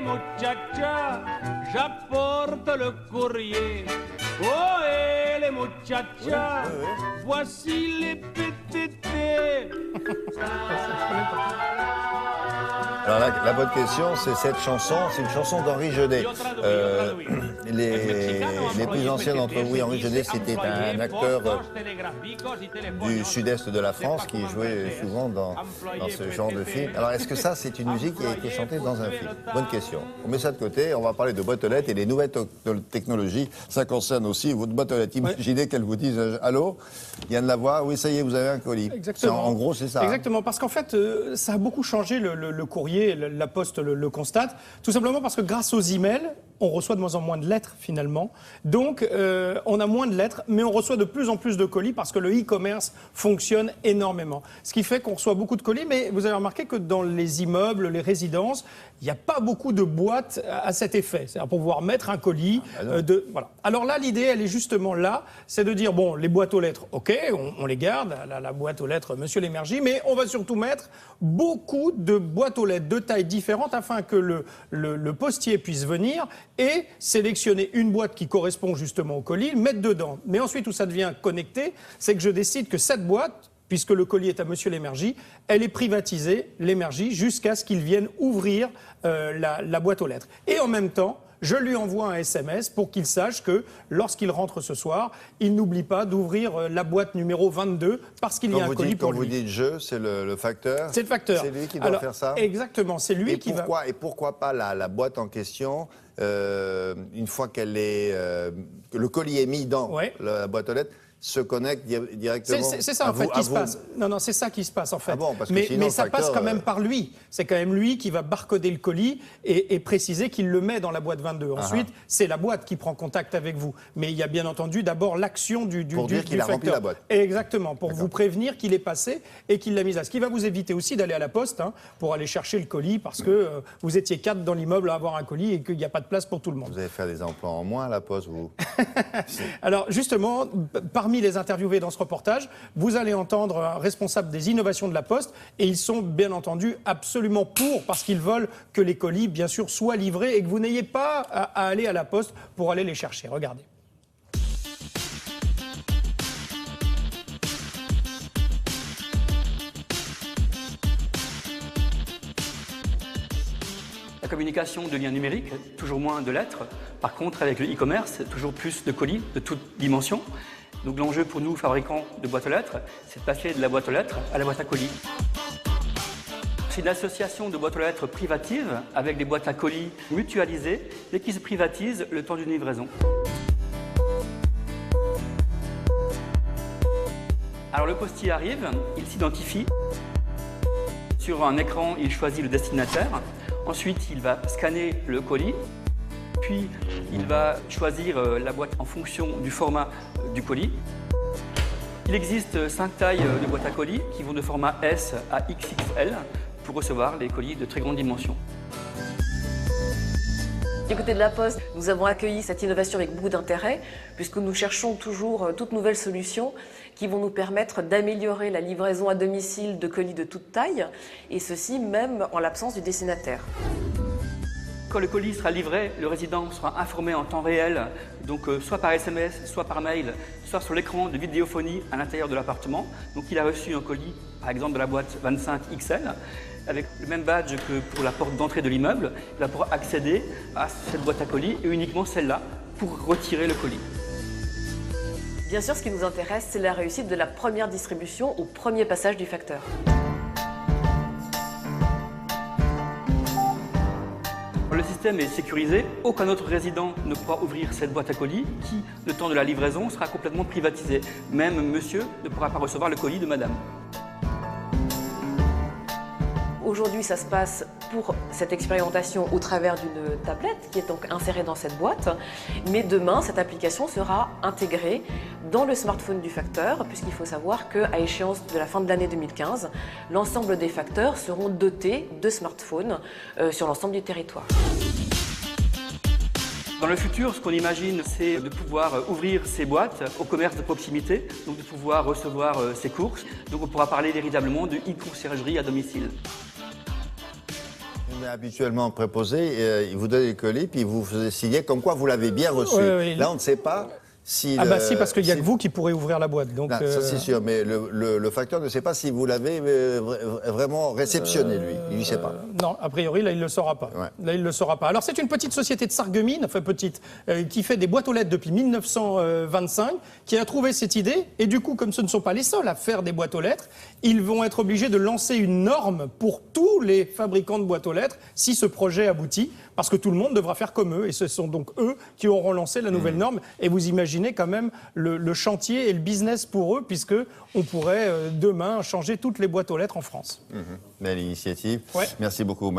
muchachas, j'apporte le courrier. Ohé les muchachas, voici les PTT. Alors la bonne question, c'est cette chanson, c'est une chanson d'Henri Jeunet. Les plus anciens d'entre vous, Henri Jeunet, c'était un acteur du sud-est de la France qui jouait souvent dans ce genre de film. Alors est-ce que ça, c'est une musique qui a été chantée dans un film? Bonne question. On met ça de côté, on va parler de boîtes aux lettres et les nouvelles technologies. Ça concerne aussi votre boîte aux lettres. Imaginez qu'elle vous dise « Allô, Yann Lavoie, oui, ça y est, vous avez un colis ». Exactement. En gros, c'est ça. Exactement, parce qu'en fait, ça a beaucoup changé le courrier, la Poste le constate, tout simplement parce que grâce aux emails, on reçoit de moins en moins de lettres finalement. Donc, on a moins de lettres, mais on reçoit de plus en plus de colis parce que le e-commerce fonctionne énormément. Ce qui fait qu'on reçoit beaucoup de colis, mais vous avez remarqué que dans les immeubles, les résidences, il n'y a pas beaucoup de boîtes à cet effet. C'est-à-dire pour pouvoir mettre un colis. Voilà. Alors là, l'idée, elle est justement là, c'est de dire, bon, les boîtes aux lettres, ok, on les garde, la boîte aux lettres Monsieur Lémergie, mais on va surtout mettre beaucoup de boîtes aux lettres de tailles différentes afin que le postier puisse venir et sélectionner une boîte qui correspond justement au colis, mettre dedans. Mais ensuite, où ça devient connecté, c'est que je décide que cette boîte, puisque le colis est à Monsieur Lémergie, elle est privatisée, Lémergie, jusqu'à ce qu'il vienne ouvrir la boîte aux lettres. Et en même temps, je lui envoie un SMS pour qu'il sache que lorsqu'il rentre ce soir, il n'oublie pas d'ouvrir la boîte numéro 22 parce qu'il y a un colis pour lui. Quand vous dites « je », c'est le facteur? C'est le facteur. C'est lui qui doit faire ça? Exactement, c'est lui qui va... Et pourquoi pas la boîte en question, une fois que le colis est mis dans la boîte aux lettres, se connecte directement. C'est ça en fait qui se passe. Non, c'est ça qui se passe en fait. Ah bon, parce que mais sinon, ça passe quand même par lui. C'est quand même lui qui va barcoder le colis et préciser qu'il le met dans la boîte 22. Ensuite, c'est la boîte qui prend contact avec vous. Mais il y a bien entendu d'abord l'action du pour dire qu'il a rempli la boîte. Exactement, pour vous prévenir qu'il est passé et qu'il l'a mise là. Ce qui va vous éviter aussi d'aller à la poste pour aller chercher le colis parce que vous étiez 4 dans l'immeuble à avoir un colis et qu'il n'y a pas de place pour tout le monde. Vous allez faire des emplois en moins à la poste, vous? Alors justement, parmi les interviewés dans ce reportage, vous allez entendre un responsable des innovations de la Poste et ils sont bien entendu absolument pour parce qu'ils veulent que les colis, bien sûr, soient livrés et que vous n'ayez pas à aller à la Poste pour aller les chercher. Regardez. La communication devient numérique, toujours moins de lettres. Par contre, avec le e-commerce, toujours plus de colis de toutes dimensions. Donc l'enjeu pour nous, fabricants de boîtes aux lettres, c'est de passer de la boîte aux lettres à la boîte à colis. C'est une association de boîtes aux lettres privatives avec des boîtes à colis mutualisées et qui se privatisent le temps d'une livraison. Alors le postier arrive, il s'identifie. Sur un écran, il choisit le destinataire. Ensuite, il va scanner le colis. Puis, il va choisir la boîte en fonction du format du colis. Il existe 5 tailles de boîtes à colis qui vont de format S à XXL pour recevoir les colis de très grande dimension. Du côté de la Poste, nous avons accueilli cette innovation avec beaucoup d'intérêt puisque nous cherchons toujours toutes nouvelles solutions qui vont nous permettre d'améliorer la livraison à domicile de colis de toute taille et ceci même en l'absence du destinataire. Quand le colis sera livré, le résident sera informé en temps réel, donc soit par SMS, soit par mail, soit sur l'écran de vidéophonie à l'intérieur de l'appartement. Donc il a reçu un colis, par exemple de la boîte 25 XL, avec le même badge que pour la porte d'entrée de l'immeuble. Il va pouvoir accéder à cette boîte à colis et uniquement celle-là pour retirer le colis. Bien sûr, ce qui nous intéresse, c'est la réussite de la première distribution au premier passage du facteur. Le système est sécurisé, aucun autre résident ne pourra ouvrir cette boîte à colis qui, le temps de la livraison, sera complètement privatisé. Même monsieur ne pourra pas recevoir le colis de madame. Aujourd'hui, ça se passe pour cette expérimentation au travers d'une tablette qui est donc insérée dans cette boîte. Mais demain, cette application sera intégrée dans le smartphone du facteur, puisqu'il faut savoir qu'à échéance de la fin de l'année 2015, l'ensemble des facteurs seront dotés de smartphones sur l'ensemble du territoire. Dans le futur, ce qu'on imagine, c'est de pouvoir ouvrir ces boîtes au commerce de proximité, donc de pouvoir recevoir ses courses. Donc on pourra parler véritablement de e-conciergerie à domicile. Mais habituellement préposé, il vous donne les colis, puis vous faisiez signer comme quoi vous l'avez bien reçu. Oui. Là, on ne sait pas si... Ah bah si, parce qu'il n'y a que vous qui pourrez ouvrir la boîte. Donc, Ça, c'est sûr, mais le facteur ne sait pas si vous l'avez vraiment réceptionné, lui. Il ne sait pas. Non, a priori, là, il ne le saura pas. Ouais. Là, il ne le saura pas. Alors, c'est une petite société de Sarreguemines, enfin petite, qui fait des boîtes aux lettres depuis 1925, qui a trouvé cette idée. Et du coup, comme ce ne sont pas les seuls à faire des boîtes aux lettres, ils vont être obligés de lancer une norme pour tous les fabricants de boîtes aux lettres si ce projet aboutit, parce que tout le monde devra faire comme eux. Et ce sont donc eux qui auront lancé la nouvelle norme. Et vous imaginez quand même le chantier et le business pour eux, puisque on pourrait demain changer toutes les boîtes aux lettres en France. Belle initiative. Ouais. Merci beaucoup.